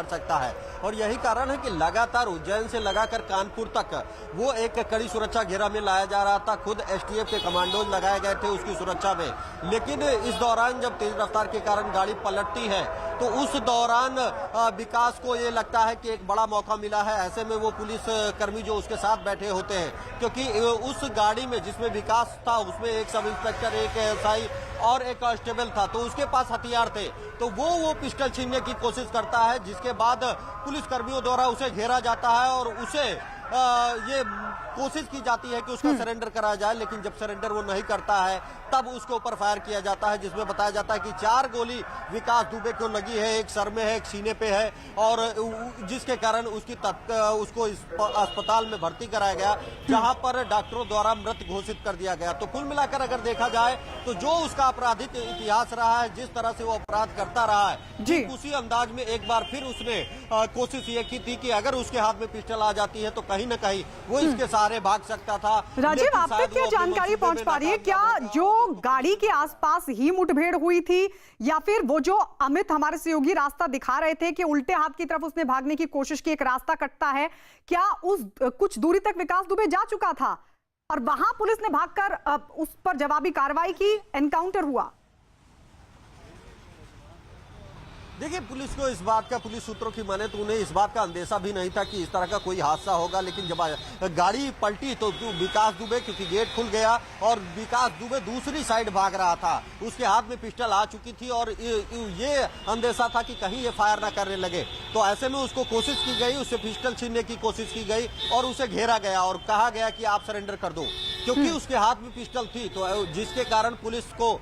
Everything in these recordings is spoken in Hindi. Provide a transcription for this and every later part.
सकता है। और यही कारण है कि लगातार उज्जैन से लगाकर कानपुर तक वो एक कड़ी सुरक्षा घेरा में लाया जा रहा था। खुद एसटीएफ के कमांडोज लगाए गए थे उसकी सुरक्षा में, लेकिन इस दौरान जब तेज रफ्तार के कारण गाड़ी पलटती है तो उस दौरान विकास को ये लगता है कि एक बड़ा मौका मिला है। ऐसे में वो पुलिस कर्मी जो उसके साथ बैठे होते हैं, क्योंकि उस गाड़ी में जिसमें विकास था उसमें एक सब इंस्पेक्टर, एक एसआई और एक कांस्टेबल था, तो उसके पास हथियार थे, तो वो पिस्टल छीनने की कोशिश करता है, जिसके बाद पुलिस कर्मियों द्वारा उसे घेरा जाता है और उसे ये कोशिश की जाती है कि उसका सरेंडर कराया जाए। लेकिन जब सरेंडर वो नहीं करता है तब उसके ऊपर फायर किया जाता है, जिसमें बताया जाता है कि 4 गोली विकास दुबे को लगी है, एक सर में है, एक सीने पे है, और जिसके कारण उसको अस्पताल में भर्ती कराया गया, जहां पर डॉक्टरों द्वारा मृत घोषित कर दिया गया। तो कुल मिलाकर अगर देखा जाए तो जो उसका आपराधिक इतिहास रहा है, जिस तरह से वो अपराध करता रहा है, ठीक उसी अंदाज में एक बार फिर उसने कोशिश ये की थी कि अगर उसके हाथ में पिस्टल आ जाती है तो कहीं न कहीं वो इसके सहारे भाग सकता था। राजीव, आप तक क्या जानकारी पहुंच पा रही है? क्या जो गाड़ी के आसपास ही मुठभेड़ हुई थी, या फिर वो जो अमित हमारे सहयोगी रास्ता दिखा रहे थे कि उल्टे हाथ की तरफ उसने भागने की कोशिश की, एक रास्ता कटता है, क्या उस कुछ दूरी तक विकास दुबे जा चुका था और वहां पुलिस ने भागकर उस पर जवाबी कार्रवाई की, एनकाउंटर हुआ? देखिए, पुलिस को इस बात का, पुलिस सूत्रों की माने तो उन्हें इस बात का अंदेशा भी नहीं था कि इस तरह का कोई हादसा होगा। लेकिन जब गाड़ी पलटी तो विकास दुबे, क्योंकि गेट खुल गया और विकास दुबे दूसरी साइड भाग रहा था, उसके हाथ में पिस्टल आ चुकी थी और ये अंदेशा था कि कहीं ये फायर ना करने लगे। तो ऐसे में उसको कोशिश की गई, उससे पिस्टल छीनने की कोशिश की गई और उसे घेरा गया और कहा गया कि आप सरेंडर कर दो, क्योंकि उसके हाथ में पिस्टल थी, तो जिसके कारण पुलिस को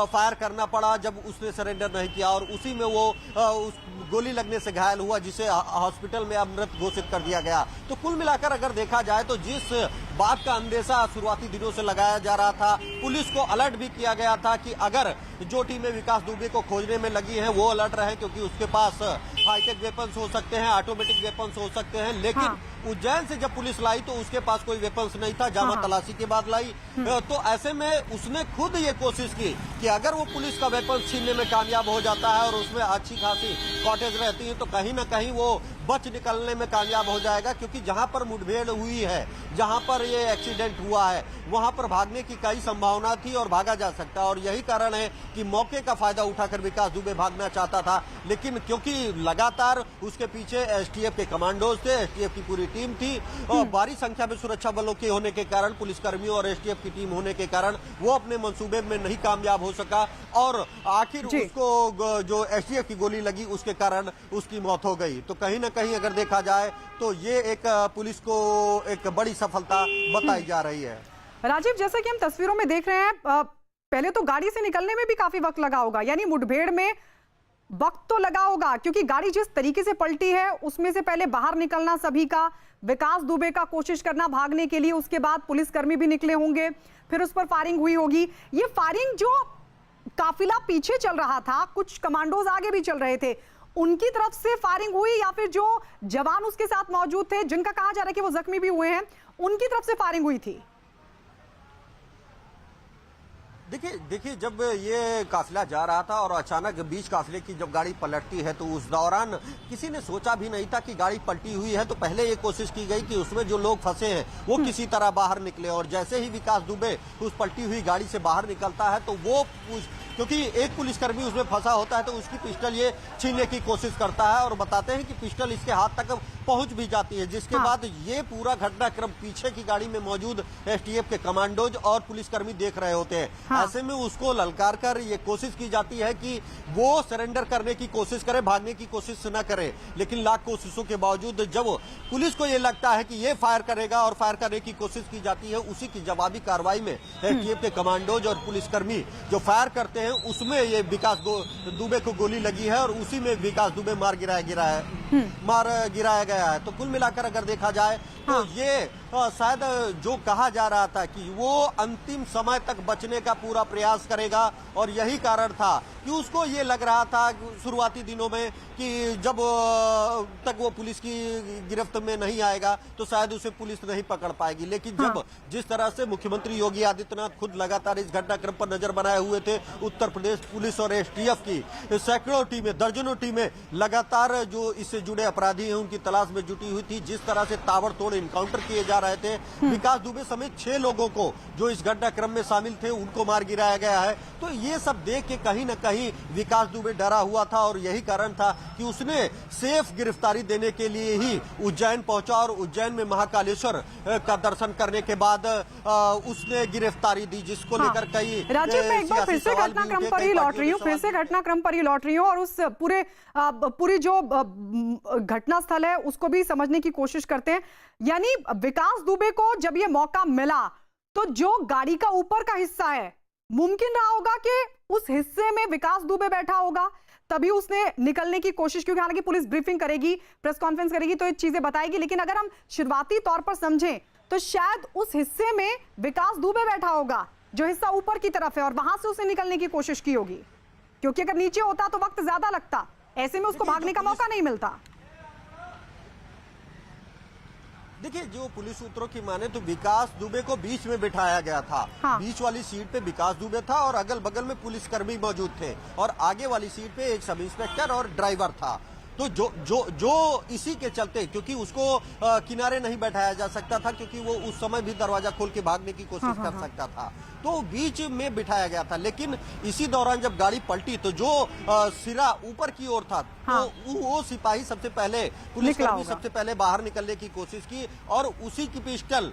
फायर करना पड़ा जब उसने सरेंडर नहीं किया। और उसी में वो उस गोली लगने से घायल हुआ, जिसे हॉस्पिटल में अब मृत घोषित कर दिया गया। तो कुल मिलाकर अगर देखा जाए तो जिस बात का अंदेशा शुरुआती दिनों से लगाया जा रहा था, पुलिस को अलर्ट भी किया गया था कि अगर जो टीमें विकास दुबे को खोजने में लगी हैं वो अलर्ट रहे, क्योंकि उसके पास हाईटेक वेपन्स हो सकते हैं, ऑटोमेटिक वेपन्स हो सकते हैं। लेकिन उज्जैन से जब पुलिस लाई तो उसके पास कोई वेपन्स नहीं था, जामा तलाशी के बाद लाई। तो ऐसे में उसने खुद ये कोशिश की कि अगर वो पुलिस का वेपन छीनने में कामयाब हो जाता है और उसमें अच्छी खासी कॉटेज रहती है तो कहीं ना कहीं वो बच निकलने में कामयाब हो जाएगा, क्योंकि जहां पर मुठभेड़ हुई है, जहां पर ये एक्सीडेंट हुआ है, वहां पर भागने की कई संभावना थी और भागा जा सकता। और यही कारण है कि मौके का फायदा उठाकर विकास दुबे भागना चाहता था, लेकिन क्योंकि लगातार उसके पीछे एसटीएफ के कमांडोज थे, एसटीएफ की पूरी टीम थी और भारी संख्या में सुरक्षा बलों के होने के कारण, पुलिसकर्मियों और एसटीएफ की टीम होने के कारण वो अपने मंसूबे में नहीं कामयाब हो सका और आखिर उसको जो एसटीएफ की गोली लगी उसके कारण उसकी मौत हो गई। तो कहीं ना कहीं अगर देखा जाए तो ये एक पुलिस को एक बड़ी सफलता बताई जा रही है। राजीव, जैसा कि हम तस्वीरों में देख रहे हैं, पहले तो गाड़ी से निकलने में भी काफी वक्त लगा होगा, यानी मुठभेड़ में वक्त तो लगा होगा, क्योंकि गाड़ी जिस तरीके से पलटी है उसमें से पहले बाहर निकलना सभी का, विकास दुबे का कोशिश करना भागने के लिए, उसके बाद पुलिसकर्मी भी निकले होंगे, फिर उस पर फायरिंग हुई होगी। ये फायरिंग, जो काफिला पीछे चल रहा था, कुछ कमांडोज आगे भी चल रहे थे, उनकी तरफ से फायरिंग हुई या फिर जो जवान उसके साथ मौजूद थे, जिनका कहा जा रहा है कि वो जख्मी भी हुए हैं, उनकी तरफ से फायरिंग हुई थी? देखिए जब ये काफिला जा रहा था और अचानक बीच काफिले की जब गाड़ी पलटती है तो उस दौरान किसी ने सोचा भी नहीं था कि गाड़ी पलटी हुई है। तो पहले ये कोशिश की गई कि उसमें जो लोग फंसे हैं वो किसी तरह बाहर निकले, और जैसे ही विकास दुबे उस पलटी हुई गाड़ी से बाहर निकलता है तो वो क्योंकि एक पुलिसकर्मी उसमें फंसा होता है तो उसकी पिस्टल ये छीनने की कोशिश करता है और बताते हैं कि पिस्टल इसके हाथ तक पहुंच भी जाती है, जिसके बाद ये पूरा घटनाक्रम पीछे की गाड़ी में मौजूद एसटीएफ के कमांडोज और पुलिसकर्मी देख रहे होते हैं। ऐसे में उसको ललकार कर ये कोशिश की जाती है कि वो सरेंडर करने की कोशिश करे, भागने की कोशिश न करे। लेकिन लाख कोशिशों के बावजूद जब पुलिस को ये लगता है कि ये फायर करेगा और फायर करने की कोशिश की जाती है, उसी की जवाबी कार्रवाई में एसटीएफ के कमांडोज और पुलिसकर्मी जो फायर करते हैं उसमें ये विकास दुबे को गोली लगी है और उसी में विकास दुबे मार गिराया गया है। तो कुल मिलाकर अगर देखा जाए तो ये शायद जो कहा जा रहा था कि वो अंतिम समय तक बचने का पूरा प्रयास करेगा, और यही कारण था कि उसको ये लग रहा था शुरुआती दिनों में कि जब तक वो पुलिस की गिरफ्त में नहीं आएगा तो शायद उसे पुलिस नहीं पकड़ पाएगी। लेकिन जब जिस तरह से मुख्यमंत्री योगी आदित्यनाथ खुद लगातार इस घटनाक्रम पर नजर बनाए हुए थे, उत्तर प्रदेश पुलिस और एसटीएफ की सैकड़ों टीमें, दर्जनों टीमें लगातार जो इस जुड़े अपराधी हैं उनकी तलाश में जुटी हुई थी। जिस तरह से ताबड़तोड़ इनकाउंटर किए जा रहे थे, विकास दुबे समेत 6 लोगों को जो इस घटनाक्रम में शामिल थे उनको मार गिराया गया है। तो ये सब देख के कहीं न कहीं विकास दुबे डरा हुआ था और यही कारण था कि उसने सेफ गिरफ्तारी देने के लिए ही उज्जैन पहुंचा और उज्जैन में महाकालेश्वर का दर्शन करने के बाद उसने गिरफ्तारी दी, जिसको लेकर कई राजीव, मैं एक बार फिर से घटनाक्रम पर ही लौट रही हूँ, और उस पूरी जो घटना स्थल है उसको भी समझने की कोशिश करते हैं। यानी विकास दुबे को जब ये मौका मिला तो जो गाड़ी का ऊपर का हिस्सा है, मुमकिन रहा होगा कि उस हिस्से में विकास दुबे बैठा होगा, तभी उसने निकलने की कोशिश, क्योंकि हालांकि पुलिस ब्रीफिंग करेगी, प्रेस कॉन्फ्रेंस करेगी तो ये चीजें बताएगी, लेकिन अगर हम शुरुआती तौर पर समझें तो शायद उस हिस्से में विकास दुबे बैठा होगा जो हिस्सा ऊपर की तरफ है, और वहां से उसे निकलने की कोशिश की होगी, क्योंकि अगर नीचे होता तो वक्त ज्यादा लगता, ऐसे में उसको भागने का मौका नहीं मिलता। देखिए, जो पुलिस सूत्रों की माने तो विकास दुबे को बीच में बिठाया गया था। हाँ। बीच वाली सीट पे विकास दुबे था और अगल बगल में पुलिसकर्मी मौजूद थे, और आगे वाली सीट पे एक सब इंस्पेक्टर और ड्राइवर था। तो जो इसी के चलते, क्योंकि उसको किनारे नहीं बैठाया जा सकता था, क्योंकि वो उस समय भी दरवाजा खोल के भागने की कोशिश कर सकता था, तो बीच में बिठाया गया था। लेकिन इसी दौरान जब गाड़ी पलटी तो जो सिरा ऊपर की ओर था, हाँ। तो वो सिपाही सबसे पहले, पुलिसकर्मी सबसे पहले बाहर निकलने की कोशिश की, और उसी की पिस्टल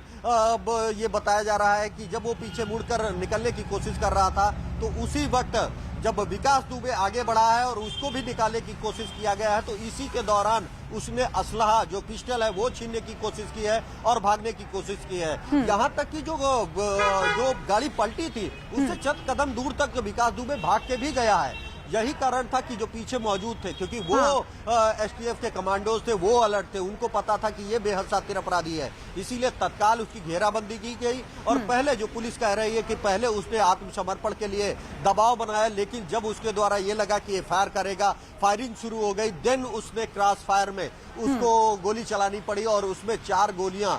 ये बताया जा रहा है कि जब वो पीछे मुड़कर निकलने की कोशिश कर रहा था तो उसी वक्त जब विकास दुबे आगे बढ़ा है और उसको भी निकालने की कोशिश किया गया है, तो इसी के दौरान उसने असलहा जो पिस्टल है वो छीनने की कोशिश की है और भागने की कोशिश की है। यहाँ तक कि जो गाड़ी पलटी थी उससे चंद कदम दूर तक विकास दुबे भाग के भी गया है। यही कारण था कि जो पीछे मौजूद थे, क्योंकि वो एसटीएफ के कमांडोज थे, वो अलर्ट थे, उनको पता था कि ये बेहद शातिर अपराधी है, इसीलिए तत्काल उसकी घेराबंदी की गई। और पहले जो पुलिस कह रही है कि पहले उसने आत्मसमर्पण के लिए दबाव बनाया, लेकिन जब उसके द्वारा ये लगा कि ये फायर करेगा, फायरिंग शुरू हो गई, देन उसने क्रॉस फायर में उसको गोली चलानी पड़ी और उसमें 4 गोलियां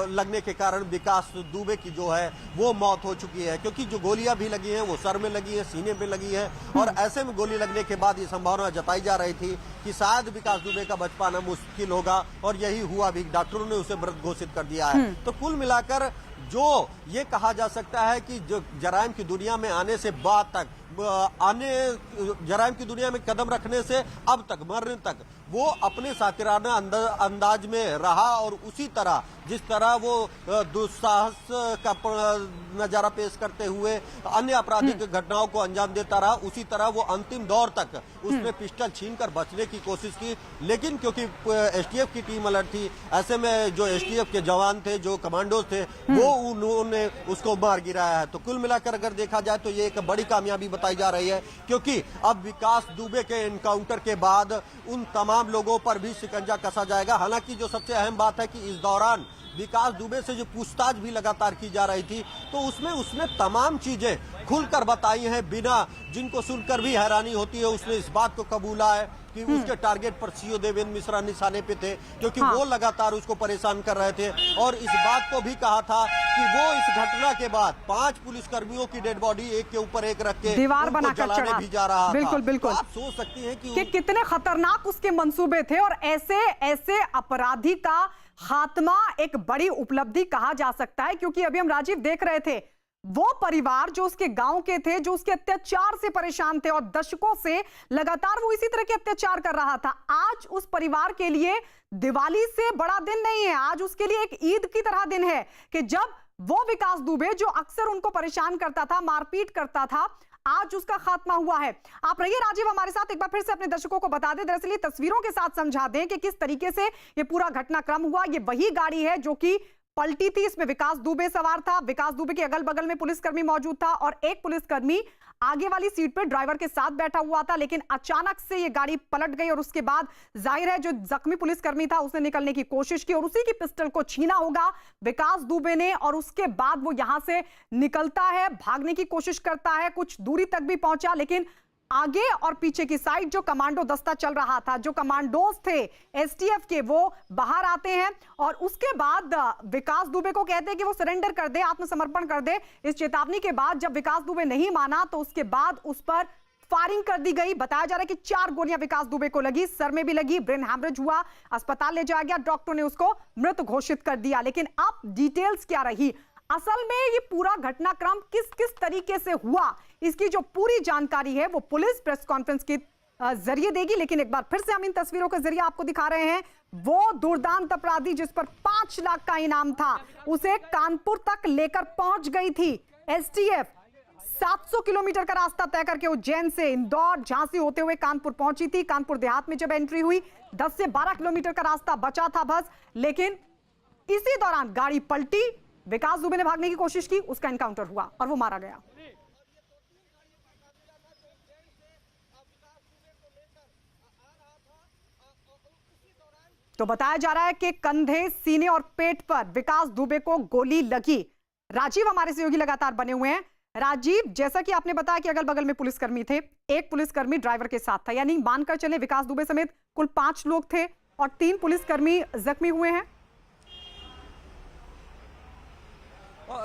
लगने के कारण विकास दुबे की जो है वो मौत हो चुकी है। क्योंकि जो गोलियां भी लगी हैं वो सर में लगी है, सीने में लगी है, और ऐसे में गोली लगने के बाद ये संभावना जताई जा रही थी कि शायद विकास दुबे का बच पाना मुश्किल होगा, और यही हुआ भी। डॉक्टरों ने उसे मृत घोषित कर दिया है। तो कुल मिलाकर जो ये कहा जा सकता है कि जो जराइम की दुनिया में आने से बाद तक, जराइम की दुनिया में कदम रखने से अब तक, मरने तक, वो अपने सातिराना अंदाज में रहा, और उसी तरह जिस तरह वो दुस्साहस का नजारा पेश करते हुए अन्य आपराधिक घटनाओं को अंजाम देता रहा, उसी तरह वो अंतिम दौर तक उसने पिस्टल छीनकर बचने की कोशिश की। लेकिन क्योंकि एसटीएफ की टीम अलर्ट थी, ऐसे में जो एसटीएफ के जवान थे, जो कमांडोज थे, वो उन्होंने उसको मार गिराया है। तो कुल मिलाकर अगर देखा जाए तो ये एक बड़ी कामयाबी बताई जा रही है, क्योंकि अब विकास दुबे के एनकाउंटर के बाद उन तमाम लोगों पर भी शिकंजा कसा जाएगा। हालांकि जो सबसे अहम बात है कि इस दौरान विकास दुबे से जो पूछताछ भी लगातार की जा रही थी, तो उसमें उसने तमाम चीजें खुलकर बताई हैं, बिना, जिनको सुनकर भी हैरानी होती है। उसने इस बात को कबूला है कि उसके टारगेट पर सीओ देवेंद्र मिश्रा निशाने पे थे, क्योंकि वो लगातार उसको परेशान कर रहे थे, और इस बात को भी कहा था कि वो इस घटना के बाद 5 पुलिसकर्मियों की डेड बॉडी एक के ऊपर एक रख के दीवार बनाकर चढ़ा भी जा रहा था। बिल्कुल बिल्कुल। तो आप सोच सकती हैं कि कितने खतरनाक उसके मंसूबे थे, और ऐसे अपराधी का खात्मा एक बड़ी उपलब्धि कहा जा सकता है। क्योंकि अभी हम राजीव देख रहे थे, वो परिवार जो उसके गांव के थे, जो उसके अत्याचार से परेशान थे और दशकों से लगातार वो इसी तरह के अत्याचार कर रहा था, आज उस परिवार के लिए दिवाली से बड़ा दिन नहीं है, आज उसके लिए एक ईद की तरह दिन है कि जब वो विकास दुबे जो अक्सर उनको परेशान करता था, मारपीट करता था, आज उसका खात्मा हुआ है। आप रहिए राजीव हमारे साथ, एक बार फिर से अपने दर्शकों को बता दें, दरअसल ये तस्वीरों के साथ समझा दें कि किस तरीके से ये पूरा घटनाक्रम हुआ। ये वही गाड़ी है जो कि पलटी थी, इसमें विकास दुबे सवार था, विकास दुबे के अगल बगल में पुलिसकर्मी मौजूद था, और एक पुलिसकर्मी आगे वाली सीट पर ड्राइवर के साथ बैठा हुआ था। लेकिन अचानक से ये गाड़ी पलट गई, और उसके बाद जाहिर है जो जख्मी पुलिसकर्मी था उसने निकलने की कोशिश की, और उसी की पिस्टल को छीना होगा विकास दुबे ने, और उसके बाद वो यहां से निकलता है, भागने की कोशिश करता है, कुछ दूरी तक भी पहुंचा, लेकिन आगे और पीछे की साइड जो कमांडो दस्ता चल रहा था, जो कमांडोज थे एसटीएफ के, वो बाहर आते हैं, और उसके बाद विकास दुबे को कहते हैं कि वो सरेंडर कर दे, आत्मसमर्पण कर दे। इस चेतावनी के बाद जब विकास दुबे नहीं माना, तो उसके बाद उस पर फायरिंग कर दी गई। बताया जा रहा है कि 4 गोलियां विकास दुबे को लगी, सर में भी लगी, ब्रेन हैमरेज हुआ, अस्पताल ले जाया गया, डॉक्टर ने उसको मृत घोषित कर दिया। लेकिन अब डिटेल्स क्या रही, असल में ये पूरा घटनाक्रम किस किस तरीके से हुआ, इसकी जो पूरी जानकारी है वो पुलिस प्रेस कॉन्फ्रेंस के जरिए देगी। लेकिन एक बार फिर से हम इन तस्वीरों के जरिए आपको दिखा रहे हैं, वो दुर्दांत अपराधी जिस पर 5 लाख का इनाम था, उसे कानपुर तक लेकर पहुंच गई थी एसटीएफ। 700 किलोमीटर का रास्ता तय करके उज्जैन से इंदौर, झांसी होते हुए कानपुर पहुंची थी। कानपुर देहात में जब एंट्री हुई, 10 से 12 किलोमीटर का रास्ता बचा था बस। लेकिन इसी दौरान गाड़ी पलटी, विकास दुबे ने भागने की कोशिश की, उसका एनकाउंटर हुआ और वो मारा गया। तो बताया जा रहा है कि कंधे, सीने और पेट पर विकास दुबे को गोली लगी। राजीव हमारे सहयोगी लगातार बने हुए हैं। राजीव, जैसा कि आपने बताया कि अगल बगल में पुलिसकर्मी थे, एक पुलिसकर्मी ड्राइवर के साथ था, यानी मानकर चले विकास दुबे समेत कुल 5 लोग थे और 3 पुलिसकर्मी जख्मी हुए हैं।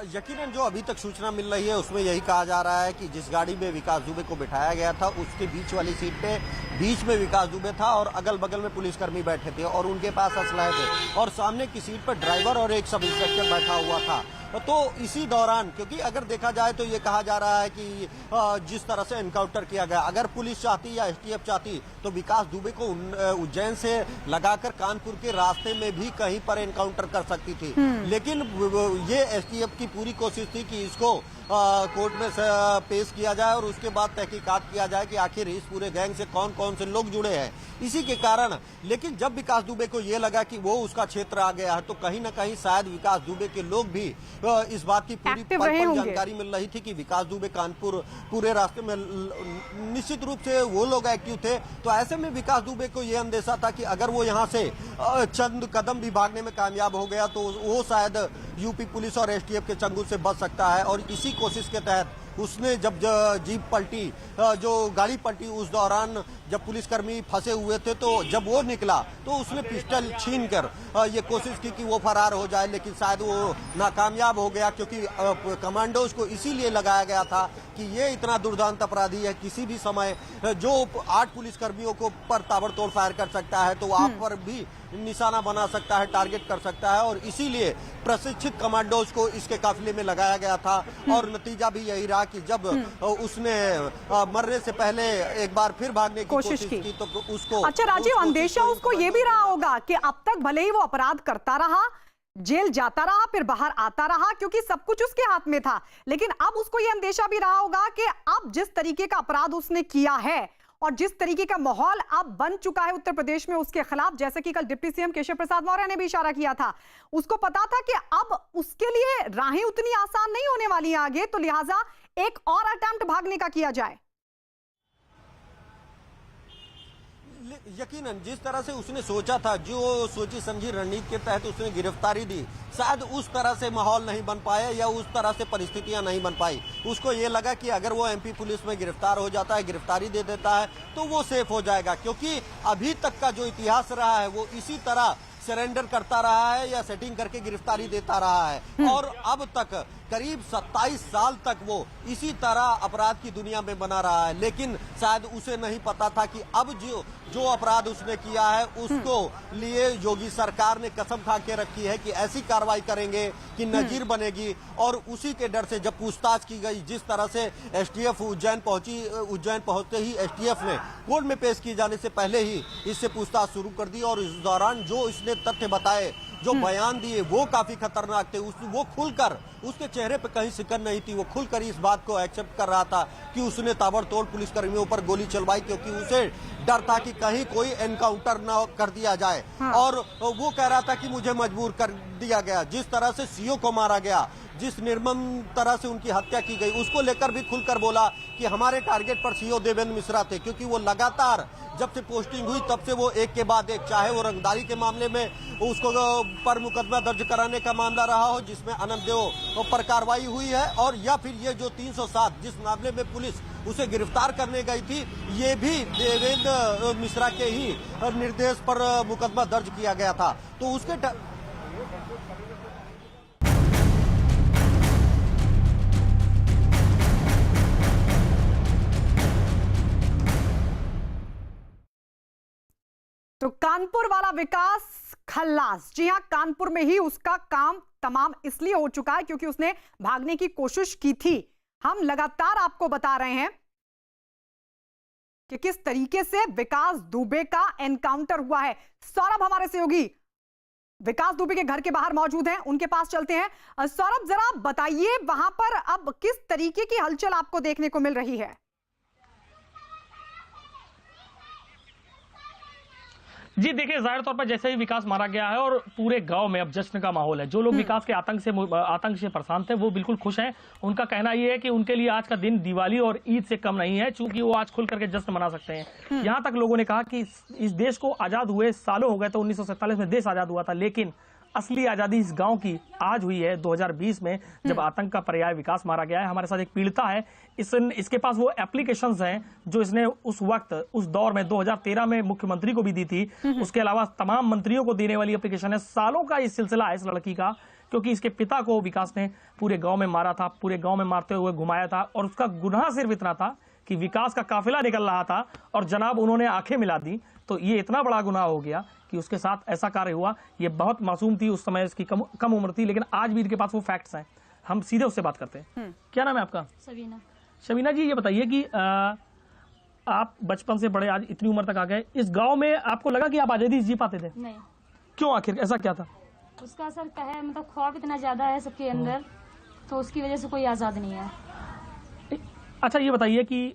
यकीनन जो अभी तक सूचना मिल रही है उसमें यही कहा जा रहा है कि जिस गाड़ी में विकास दुबे को बिठाया गया था उसके बीच वाली सीट पे बीच में विकास दुबे था और अगल बगल में पुलिसकर्मी बैठे थे और उनके पास असलहे थे और सामने की सीट पर ड्राइवर और एक सब इंस्पेक्टर बैठा हुआ था। तो इसी दौरान, क्योंकि अगर देखा जाए तो ये कहा जा रहा है कि जिस तरह से एनकाउंटर किया गया, अगर पुलिस चाहती या एसटीएफ चाहती तो विकास दुबे को उज्जैन से लगाकर कानपुर के रास्ते में भी कहीं पर एनकाउंटर कर सकती थी। लेकिन ये एसटीएफ की पूरी कोशिश थी कि इसको कोर्ट में पेश किया जाए और उसके बाद तहकीकात किया जाए कि आखिर इस पूरे गैंग से कौन कौन से लोग जुड़े हैं। इसी के कारण, लेकिन जब विकास दुबे को ये लगा कि वो उसका क्षेत्र आ गया है तो कहीं ना कहीं शायद विकास दुबे के लोग भी इस बात की पूरी जानकारी मिल रही थी कि विकास दुबे कानपुर पूरे रास्ते में निश्चित रूप से वो लोग एक्टिव थे। तो ऐसे में विकास दुबे को ये अंदेशा था कि अगर वो यहाँ से चंद कदम भी भागने में कामयाब हो गया तो वो शायद यूपी पुलिस और एसटीएफ के चंगुल से बच सकता है। और इसी कोशिश के तहत उसने जब जीप पलटी, जो गाड़ी पलटी, उस दौरान जब पुलिसकर्मी फंसे हुए थे तो जब वो निकला तो उसने पिस्टल छीनकर ये कोशिश की कि वो फरार हो जाए, लेकिन शायद वो नाकामयाब हो गया क्योंकि कमांडोज को इसीलिए लगाया गया था कि ये इतना दुर्दांत अपराधी है, किसी भी समय जो 8 पुलिसकर्मियों को पर ताबड़तोड़ फायर कर सकता है तो आप पर भी निशाना बना सकता है, टारगेट कर सकता है। और इसीलिए प्रशिक्षित कमांडोज को इसके काफिले में लगाया गया था और नतीजा भी यही रहा कि जब उसने मरने से पहले एक बार फिर भागने की कोशिश की तो उसको। अच्छा राजीव, अंदेशा उसको ये भी रहा होगा कि अब तक भले ही वो अपराध करता रहा, जेल जाता रहा, फिर बाहर आता रहा क्योंकि सब कुछ उसके हाथ में था, लेकिन अब उसको ये अंदेशा भी रहा होगा कि अब जिस तरीके का अपराध उसने किया है और जिस तरीके का माहौल अब बन चुका है उत्तर प्रदेश में उसके खिलाफ, जैसे कि कल डिप्टी सीएम केशव प्रसाद मौर्य ने भी इशारा किया था, उसको पता था कि अब उसके लिए राहें उतनी आसान नहीं होने वाली हैं आगे, तो लिहाजा एक और अटेम्प्ट भागने का किया जाए। यकीनन जिस तरह से उसने सोचा था, जो सोची समझी रणनीति के तहत उसने गिरफ्तारी दी, शायद उस तरह से माहौल नहीं बन पाया या उस तरह से परिस्थितियां नहीं बन पाई। उसको ये लगा कि अगर वो एमपी पुलिस में गिरफ्तार हो जाता है, गिरफ्तारी दे देता है तो वो सेफ हो जाएगा, क्योंकि अभी तक का जो इतिहास रहा है वो इसी तरह सरेंडर करता रहा है या सेटिंग करके गिरफ्तारी देता रहा है और अब तक करीब 27 साल तक वो इसी तरह अपराध की दुनिया में बना रहा है। लेकिन शायद उसे नहीं पता था कि अब जो अपराध उसने किया है उसको लिए योगी सरकार ने कसम खा के रखी है कि ऐसी कार्रवाई करेंगे कि नजीर बनेगी। और उसी के डर से जब पूछताछ की गई, जिस तरह से एसटीएफ उज्जैन पहुंची, उज्जैन पहुंचते ही एसटीएफ ने कोर्ट में पेश किए जाने से पहले ही इससे पूछताछ शुरू कर दी और इस दौरान जो इसने तथ्य बताए, जो बयान दिए, वो काफी खतरनाक थे। वो खुलकर, उसके चेहरे पे कहीं सिकन नहीं थी, वो खुलकर इस बात को एक्सेप्ट कर रहा था कि उसने ताबड़तोड़ पुलिसकर्मियों पर गोली चलवाई क्योंकि उसे डर था कि कहीं कोई एनकाउंटर न कर दिया जाए। और वो कह रहा था कि मुझे मजबूर कर दिया गया। जिस तरह से सीओ को मारा गया, जिस निर्मम तरह से उनकी हत्या की गई, उसको लेकर भी खुलकर बोला कि हमारे टारगेट पर सीओ देवेंद्र मिश्रा थे, क्योंकि वो लगातार जब से पोस्टिंग हुई तब से वो एक के बाद एक, चाहे वो रंगदारी के मामले में उसको पर मुकदमा दर्ज कराने का मामला रहा हो जिसमें अनंत देव पर कार्रवाई हुई है, और या फिर ये जो 307 जिस मामले में पुलिस उसे गिरफ्तार करने गई थी, ये भी देवेंद्र मिश्रा के ही निर्देश पर मुकदमा दर्ज किया गया था। तो उसके कानपुर वाला विकास खल्लास। जी हां, कानपुर में ही उसका काम तमाम इसलिए हो चुका है क्योंकि उसने भागने की कोशिश की थी। हम लगातार आपको बता रहे हैं कि किस तरीके से विकास दुबे का एनकाउंटर हुआ है। सौरभ हमारे सहयोगी विकास दुबे के घर के बाहर मौजूद हैं, उनके पास चलते हैं। सौरभ, जरा बताइए वहां पर अब किस तरीके की हलचल आपको देखने को मिल रही है? जी देखिए, जाहिर तौर पर जैसे ही विकास मारा गया है और पूरे गांव में अब जश्न का माहौल है। जो लोग विकास के आतंक से परेशान थे वो बिल्कुल खुश हैं। उनका कहना ये है कि उनके लिए आज का दिन दिवाली और ईद से कम नहीं है, चूंकि वो आज खुल करके जश्न मना सकते हैं। यहां तक लोगों ने कहा कि इस देश को आजाद हुए सालों हो गए, तो 1947 में देश आजाद हुआ था, लेकिन असली आजादी इस गांव की आज हुई है 2020 में, जब आतंक का पर्याय विकास मारा गया है। हमारे साथ एक पीड़िता है, इसके पास वो एप्लीकेशंस हैं जो इसने उस वक्त उस दौर में 2013 में मुख्यमंत्री को भी दी थी। उसके अलावा तमाम मंत्रियों को देने वाली एप्लीकेशन है। सालों का ये सिलसिला है इस लड़की का, क्योंकि इसके पिता को विकास ने पूरे गांव में मारा था, पूरे गांव में मारते हुए घुमाया था, और उसका गुनाह सिर्फ इतना था कि विकास का काफिला निकल रहा था और जनाब उन्होंने आंखें मिला दी। तो ये इतना बड़ा गुनाह हो गया कि उसके साथ ऐसा कार्य हुआ। ये बहुत मासूम थी उस समय, इसकी कम उम्र थी, लेकिन आज भी इनके पास वो फैक्ट्स हैं। हम सीधे उससे बात करते हैं। क्या नाम है आपका? सबीना। शबीना जी, ये बताइए कि आप बचपन से बड़े आज इतनी उम्र तक आ गए, इस गांव में आपको लगा कि आप आजादी जी पाते थे? नहीं। क्यों, आखिर ऐसा क्या था? उसका असर क्या है, मतलब खौफ इतना ज्यादा है सबके अंदर, तो उसकी वजह से कोई आजाद नहीं है। अच्छा, ये बताइए कि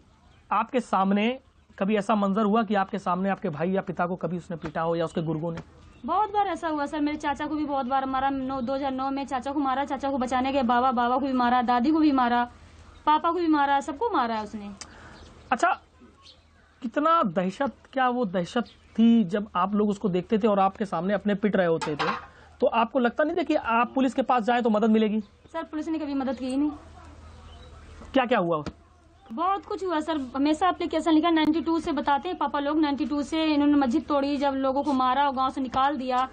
आपके सामने कभी ऐसा मंजर हुआ कि आपके सामने आपके भाई या पिता को कभी उसने पीटा हो, या उसके गुर्गों ने? बहुत बार ऐसा हुआ सर, मेरे चाचा को भी बहुत बार मारा। 2009 में चाचा को मारा, चाचा को बचाने के बाबा को भी मारा, दादी को भी मारा, पापा को भी मारा, सबको मारा है उसने। अच्छा, कितना दहशत, क्या वो दहशत थी जब आप लोग उसको देखते थे और आपके सामने अपने पिट रहे होते थे, तो आपको लगता नहीं था कि आप पुलिस के पास जाएं तो मदद मिलेगी? सर पुलिस ने कभी मदद की नहीं। क्या क्या हुआ? बहुत कुछ हुआ सर, हमेशा एप्लीकेशन लिखा। 92 से बताते हैं पापा लोग, 92 से इन्होंने मस्जिद तोड़ी, जब लोगों को मारा और गांव से निकाल दिया।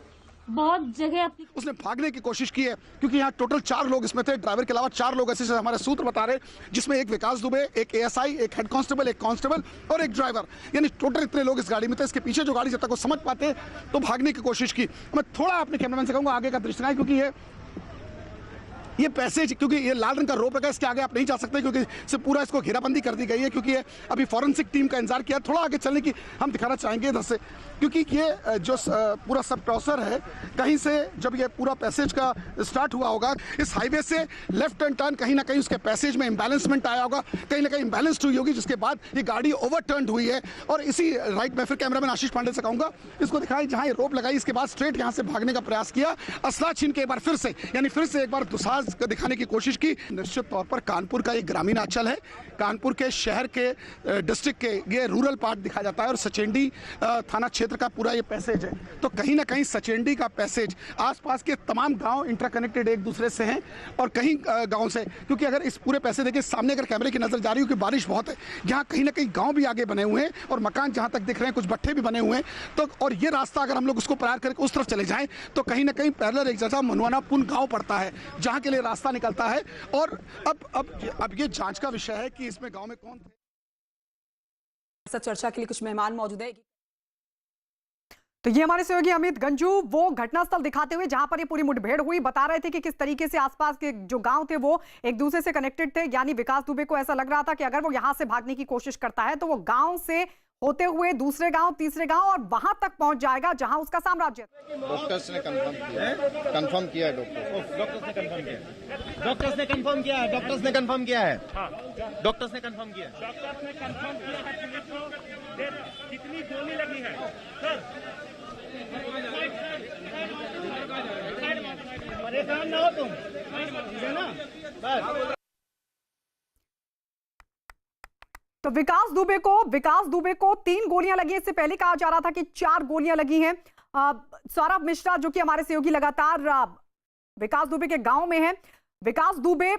बहुत जगह उसने भागने की कोशिश की है, क्योंकि यहाँ टोटल 4 लोग इसमें थे, ड्राइवर के अलावा 4 लोग ऐसे हमारे सूत्र बता रहे, जिसमें एक विकास दुबे, एक एएसआई, एक हेड कांस्टेबल, एक कांस्टेबल और एक ड्राइवर, यानी टोटल इतने लोग इस गाड़ी में थे। इसके पीछे जो गाड़ी, जब तक वो समझ पाते तो भागने की कोशिश की। मैं थोड़ा अपने कैमरामैन से कहूँगा आगे का दृश्य दिखाएं, क्योंकि ये पैसेज, क्योंकि ये लाल रंग का रोप है, इसके आगे आप नहीं जा सकते, क्योंकि इससे पूरा इसको घेराबंदी कर दी गई है, क्योंकि ये अभी फॉरेंसिक टीम का इंतजार किया। थोड़ा आगे चलने की हम दिखाना चाहेंगे इधर से, क्योंकि ये जो पूरा सब टॉसर है, कहीं से जब ये पूरा पैसेज का स्टार्ट हुआ होगा, इस हाईवे से लेफ्ट हैंड टर्न कहीं ना कहीं उसके पैसेज में इम्बैलेंसमेंट आया होगा, कहीं ना कहीं इम्बैलेंस्ड हुई होगी, जिसके बाद ये गाड़ी ओवरटर्न हुई है। और इसी राइट में फिर कैमरामैन आशीष पांडे से कहूंगा, इसको दिखाई जहां ये रोप लगाई, इसके बाद स्ट्रेट यहां से भागने का प्रयास किया, असला छीन के एक बार फिर से, यानी फिर से एक बार दुसाज दिखाने की कोशिश की। निश्चित तौर पर कानपुर का एक ग्रामीण अंचल है, कानपुर के शहर के डिस्ट्रिक्ट के ये रूरल पार्ट दिखाया जाता है, और सचेंडी थाना क्षेत्र का पूरा ये पैसेज है। तो कहीं ना कहीं सचेंडी का पैसेज, आसपास के तमाम गांव इंटरकनेक्टेड एक दूसरे से हैं, और कहीं गांव से, क्योंकि अगर इस पूरे पैसे देखिए सामने अगर कैमरे की नजर जा रही हो कि बारिश बहुत है, यहाँ कहीं ना कहीं गांव भी आगे बने हुए हैं, और मकान जहां तक दिख रहे हैं, कुछ भट्ठे भी बने हुए हैं। तो और ये रास्ता अगर हम लोग उसको पार करके उस तरफ चले जाएं, तो कहीं ना कहीं पैरेलल एक जैसा मनवाना पुन गांव पड़ता है, जहां के लिए रास्ता निकलता है। और अब ये जांच का विषय है कि इसमें गांव में कौन थे। चर्चा के लिए कुछ मेहमान मौजूद है। तो ये हमारे सहयोगी अमित गंजू वो घटनास्थल दिखाते हुए जहां पर ये पूरी मुठभेड़ हुई बता रहे थे कि किस तरीके से आसपास के जो गांव थे वो एक दूसरे से कनेक्टेड थे। यानी विकास दुबे को ऐसा लग रहा था कि अगर वो यहां से भागने की कोशिश करता है तो वो गांव से होते हुए दूसरे गांव, तीसरे गांव और वहां तक पहुंच जाएगा जहां उसका साम्राज्य। डॉक्टर्स ने कंफर्म किया है, डॉक्टर्स ने कंफर्म किया है, डॉक्टर्स ने कंफर्म किया है, डॉक्टर्स ने कंफर्म किया है। कितनी गोली लगी है सर? परेशान ना हो तुम, है ना? बस। तो विकास दुबे को 3 गोलियां लगी। इससे पहले कहा जा रहा था कि 4 गोलियां लगी हैं। सौरभ मिश्रा जो कि हमारे सहयोगी लगातार विकास दुबे के गांव में है। विकास दुबे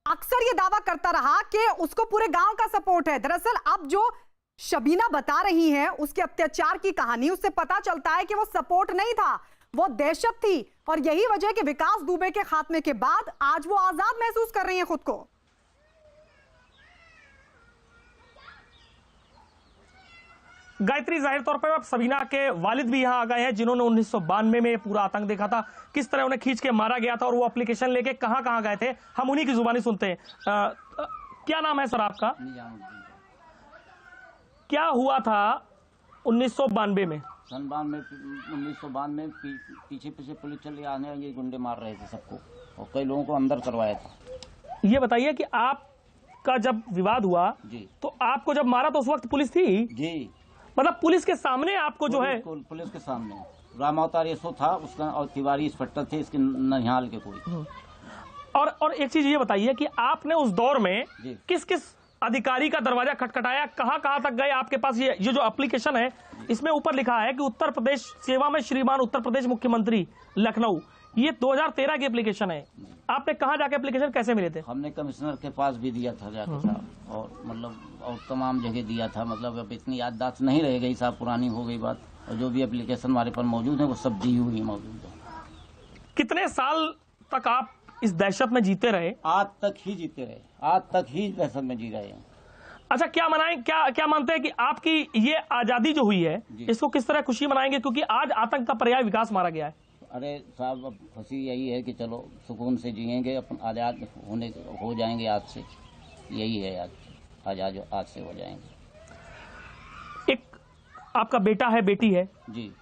अक्सर ये दावा करता रहा कि उसको पूरे गांव का सपोर्ट है। दरअसल अब जो शबीना बता रही हैं उसके अत्याचार की कहानी, उससे पता चलता है कि वो सपोर्ट नहीं था, वो दहशत थी। और यही वजह कि विकास दुबे के खात्मे के बाद आज वो आजाद महसूस कर रही हैं खुद को। गायत्री, जाहिर तौर पर अब सबीना के वालिद भी यहाँ आ गए हैं, जिन्होंने 1992 में पूरा आतंक देखा था, किस तरह उन्हें खींच के मारा गया था और वो एप्लीकेशन लेके कहां कहां गए थे, हम उन्हीं की जुबानी सुनते हैं। क्या नाम है सर आपका? क्या हुआ था 1992 में? सन 1992 में पीछे पुलिस चली आने ये गुंडे मार रहे थे सबको और कई लोगों को अंदर करवाया था। ये बताइए कि आपका जब विवाद हुआ जी, तो आपको जब मारा तो उस वक्त पुलिस थी? जी, मतलब पुलिस के सामने आपको जो है? पुलिस के सामने राम अवतार येसो था उसका और तिवारी इंस्पेक्टर थे इसके ननिहाल के कोई। और एक चीज ये बताइए कि आपने उस दौर में जी। किस किस अधिकारी का दरवाजा खटखटाया, कहां कहां तक गए? आपके पास ये जो एप्लीकेशन है इसमें ऊपर लिखा है कि उत्तर प्रदेश सेवा में श्रीमान उत्तर प्रदेश मुख्यमंत्री लखनऊ, ये 2013 की एप्लीकेशन है। आपने कहां जाके एप्लीकेशन कैसे मिले थे? हमने कमिश्नर के पास भी दिया था जाके साहब, और मतलब और तमाम जगह दिया था। मतलब अब इतनी याददाश्त नहीं रह गई साहब, पुरानी हो गई बात, और जो भी एप्लीकेशन हमारे पास मौजूद है वो सब दी हुई मौजूद है। कितने साल तक आप इस दहशत में जीते रहे? आज तक ही जीते रहे, आज तक ही दहशत में जी रहे हैं। अच्छा, क्या मनाएं, क्या मानते हैं कि आपकी ये आजादी जो हुई है इसको किस तरह खुशी मनाएंगे, क्योंकि आज आतंक का पर्याय विकास मारा गया है? अरे साहब, अब खुशी यही है कि चलो सुकून से जिएंगे, अपन आज़ाद हो जाएंगे आज से, यही है आज से हो जाएंगे। एक आपका बेटा है, बेटी है जी,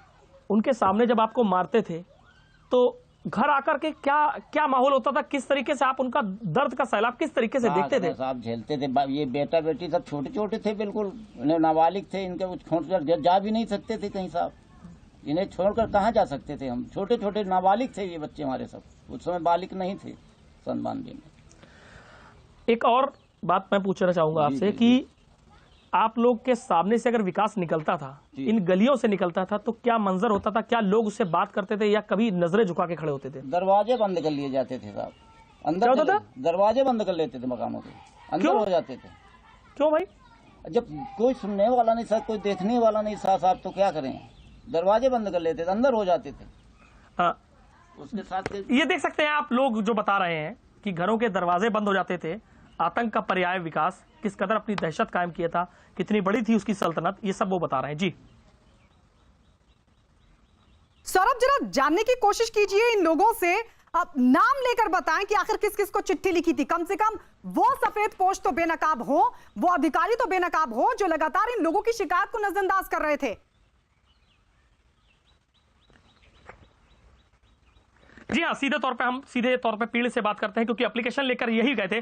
उनके सामने जब आपको मारते थे तो घर आकर के क्या माहौल होता था? किस तरीके से आप उनका दर्द का सैलाब किस तरीके से देखते थे? साहब झेलते थे। ये बेटा बेटी सब छोटे छोटे थे, बिल्कुल नाबालिग थे, इनके कुछ छोड़कर जा भी नहीं सकते थे कहीं साहब, इन्हें छोड़कर कहाँ जा सकते थे हम? छोटे छोटे नाबालिग थे ये बच्चे हमारे सब, उस समय बालिक नहीं थे सन 92 में। एक और बात मैं पूछना चाहूंगा आपसे कि आप लोग के सामने से अगर विकास निकलता था, इन गलियों से निकलता था, तो क्या मंजर होता था? क्या लोग उससे बात करते थे या कभी नजरें झुका के खड़े होते थे? दरवाजे बंद कर लिए जाते थे साहब, अंदर क्या होता था? दरवाजे बंद कर लेते थे मकानों के, अंदर हो जाते थे। क्यों भाई? जब कोई सुनने वाला नहीं था, कोई देखने वाला नहीं था साहब, तो क्या करें? दरवाजे बंद कर लेते थे, अंदर हो जाते थे। हाँ, उसके साथ ये देख सकते हैं आप लोग जो बता रहे हैं कि घरों के दरवाजे बंद हो जाते थे। आतंक का पर्याय विकास किस कदर अपनी दहशत कायम किया था, कितनी बड़ी थी उसकी सल्तनत, ये सब वो बता रहे हैं। जी सौरभ, जरा जानने की कोशिश कीजिए इन लोगों से, आप नाम लेकर बताएं कि आखिर किस किस को चिट्ठी लिखी थी। कम से कम वो सफेद पोश तो बेनकाब हो, वो अधिकारी तो बेनकाब हो जो लगातार इन लोगों की शिकायत को नजरअंदाज कर रहे थे। जी हाँ, सीधे तौर पे पीढ़ी से बात करते हैं, क्योंकि एप्लीकेशन लेकर यही गए थे।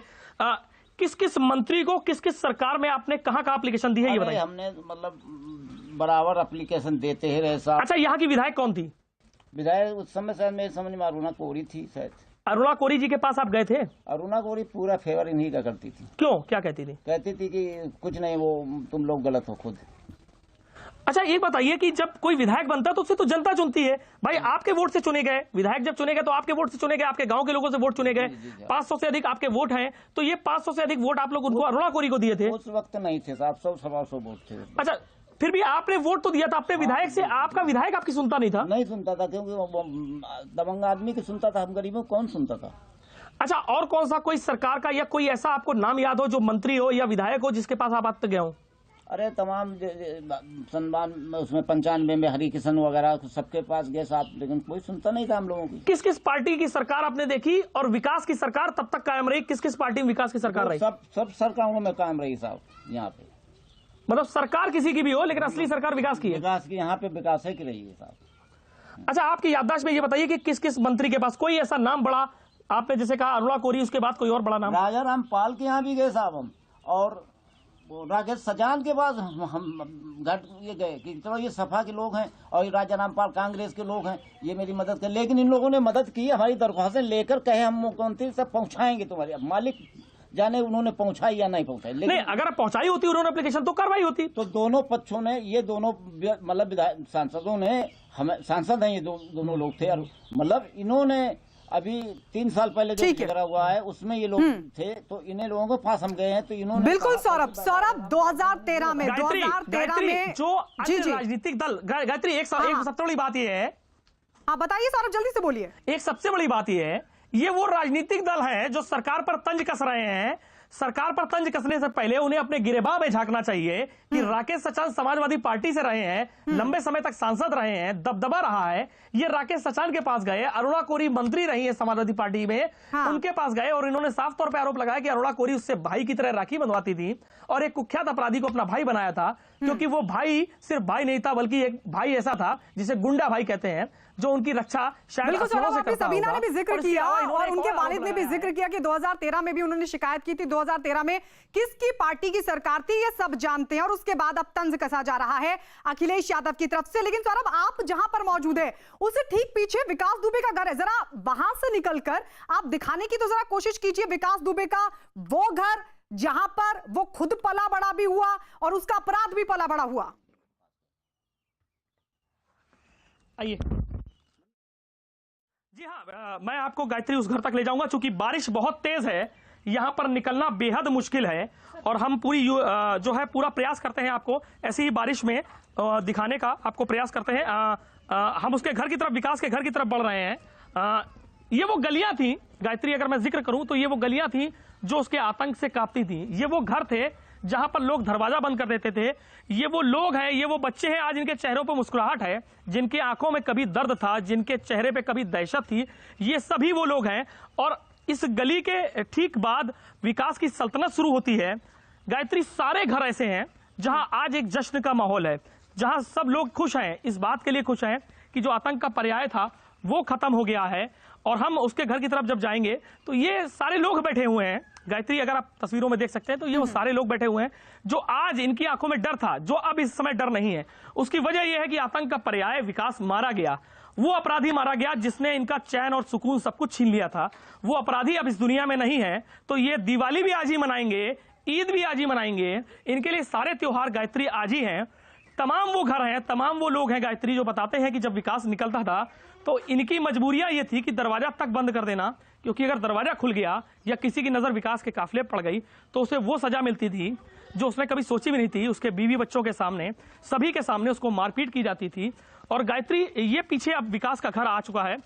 किस किस मंत्री को, किस किस सरकार में आपने कहाँ एप्लीकेशन दी है, ये बताइए। हमने मतलब बराबर एप्लीकेशन देते ही रहे साहब। अच्छा, यहाँ की विधायक कौन थी? विधायक उस समय शायद मेरे समझ में अरुणा कोरी थी शायद। अरुणा कोरी जी के पास आप गए थे? अरुणा कोरी पूरा फेवर इन्हीं का करती थी। क्यों, क्या कहती थी? कहती थी कि कुछ नहीं, वो तुम लोग गलत हो खुद। अच्छा, एक बताइए कि जब कोई विधायक बनता है तो उससे तो जनता चुनती है भाई, आपके वोट से चुने गए विधायक, जब चुने गए तो आपके वोट से चुने गए, आपके गांव के लोगों से वोट चुने गए, 500 से अधिक आपके वोट हैं, तो ये 500 से अधिक वोट आप लोग उनको अरुणा कोरी को दिए थे? उस वक्त नहीं थे साहब, 100-125 वोट थे। अच्छा, फिर भी आपने वोट तो दिया था अपने विधायक से, आपका विधायक आपकी सुनता नहीं था? नहीं सुनता था, क्योंकि वो दबंग आदमी की सुनता था, हम गरीबों कौन सुनता था। अच्छा, और कौन सा कोई सरकार का या कोई ऐसा आपको नाम याद हो जो मंत्री हो या विधायक हो जिसके पास आप अब तक गए हो? अरे तमाम सम्मान, उसमें 95 में हरिकिशन वगैरह सबके पास गए साहब, लेकिन कोई सुनता नहीं था हम लोगों की। किस किस पार्टी की सरकार आपने देखी और विकास की सरकार तब तक कायम रही? किस किस पार्टी में विकास की सरकार रही? सब सरकारों में कायम रही साहब यहाँ पे। मतलब सरकार किसी की भी हो, लेकिन असली सरकार विकास की है। विकास की यहाँ पे विकास है की रही है साहब। अच्छा, आपकी याददाश्त में ये बताइए कि किस किस मंत्री के पास कोई ऐसा नाम बड़ा, आपने जैसे कहा अरुणा कोरी, उसके बाद कोई और बड़ा नाम? राजा रामपाल के यहाँ भी गए साहब हम, और राकेश सजान के पास हम घट ये गए कि चलो ये सपा के लोग हैं और राजा रामपाल कांग्रेस के लोग हैं, ये मेरी मदद कर, लेकिन इन लोगों ने मदद की, हमारी दरख्वास्तें लेकर कहे हम मुख्यमंत्री से पहुंचाएंगे तुम्हारे, मालिक जाने उन्होंने पहुंचाई या नहीं पहुंचाई। लेकिन नहीं, अगर पहुंचाई होती उन्होंने एप्लीकेशन तो कार्रवाई होती। तो दोनों पक्षों ने, ये दोनों मतलब विधायक सांसदों ने, हमें सांसद हैं ये दोनों लोग थे, और मतलब इन्होंने अभी 3 साल पहले जो झगड़ा हुआ है उसमें ये लोग थे, तो इन्हें लोगों को फांस हम गए हैं, तो इन्होंने बिल्कुल सौरभ 2013 में गायत्री जो राजनीतिक दल, गायत्री एक सबसे बड़ी बात यह है, हाँ बताइए सौरभ, जल्दी से बोलिए। एक सबसे बड़ी बात यह है, ये वो राजनीतिक दल है जो सरकार पर तंज कस रहे हैं, सरकार पर तंज कसने से पहले उन्हें अपने गिरेबान में झांकना चाहिए कि राकेश सचान समाजवादी पार्टी से रहे हैं, लंबे समय तक सांसद रहे हैं, दबदबा रहा है। ये राकेश सचान के पास गए, अरुणा कोरी मंत्री रही है समाजवादी पार्टी में, उनके पास गए और इन्होंने साफ तौर पर आरोप लगाया कि अरुणा कोरी उससे भाई की तरह राखी बंधवाती थी और एक कुख्यात अपराधी को अपना भाई बनाया था, क्योंकि वो भाई सिर्फ भाई नहीं था बल्कि एक भाई ऐसा था जिसे गुंडा भाई कहते हैं, जो उनकी रक्षा शायद बिल्कुल असलों से सौरभ, करता सबीना होगा। ने भी जिक्र और इसके किया अलावा इन्होंने और एक उनके और वालिद आरोप ने भी लगाया है। जिक्र किया कि 2013 में भी उन्होंने शिकायत की थी। 2013 में किसकी पार्टी की सरकार थी ये सब जानते हैं और उसके बाद अब तंज कसा जा रहा है अखिलेश यादव की तरफ से। लेकिन सौरभ, आप जहां पर मौजूद है उससे ठीक पीछे विकास दुबे का घर है, जरा वहां से निकलकर आप दिखाने की तो जरा कोशिश कीजिए विकास दुबे का वो घर जहां पर वो खुद पला बड़ा भी हुआ और उसका अपराध भी पला बड़ा हुआ। आइए जी हाँ, मैं आपको गायत्री उस घर तक ले जाऊंगा। चूंकि बारिश बहुत तेज है, यहां पर निकलना बेहद मुश्किल है और हम पूरी जो है पूरा प्रयास करते हैं आपको ऐसी ही बारिश में दिखाने का आपको प्रयास करते हैं। हम उसके घर की तरफ, विकास के घर की तरफ बढ़ रहे हैं। ये वो गलियां थी गायत्री, अगर मैं जिक्र करूं तो ये वो गलियां थी जो उसके आतंक से कांपती थी। ये वो घर थे जहां पर लोग दरवाजा बंद कर देते थे। ये वो लोग हैं, ये वो बच्चे हैं आज इनके चेहरों पर मुस्कुराहट है, जिनकी आंखों में कभी दर्द था, जिनके चेहरे पे कभी दहशत थी। ये सभी वो लोग हैं और इस गली के ठीक बाद विकास की सल्तनत शुरू होती है। गायत्री, सारे घर ऐसे हैं जहां आज एक जश्न का माहौल है, जहां सब लोग खुश हैं, इस बात के लिए खुश हैं कि जो आतंक का पर्याय था वो खत्म हो गया है। और हम उसके घर की तरफ जब जाएंगे तो ये सारे लोग बैठे हुए हैं गायत्री, अगर आप तस्वीरों में देख सकते हैं तो ये वो सारे लोग बैठे हुए हैं जो आज इनकी आंखों में डर था, जो अब इस समय डर नहीं है। उसकी वजह यह है कि आतंक का पर्याय विकास मारा गया, वो अपराधी मारा गया जिसने इनका चैन और सुकून सब कुछ छीन लिया था। वो अपराधी अब इस दुनिया में नहीं है, तो ये दिवाली भी आज ही मनाएंगे, ईद भी आज ही मनाएंगे, इनके लिए सारे त्योहार गायत्री आज ही हैं। तमाम वो घर हैं, तमाम वो लोग हैं गायत्री जो बताते हैं कि जब विकास निकलता था तो इनकी मजबूरियां ये थी कि दरवाजा तक बंद कर देना, क्योंकि अगर दरवाजा खुल गया या किसी की नजर विकास के काफिले पड़ गई तो उसे वो सजा मिलती थी जो उसने कभी सोची भी नहीं थी। उसके बीवी बच्चों के सामने, सभी के सामने उसको मारपीट की जाती थी। और गायत्री, ये पीछे अब विकास का घर आ चुका है।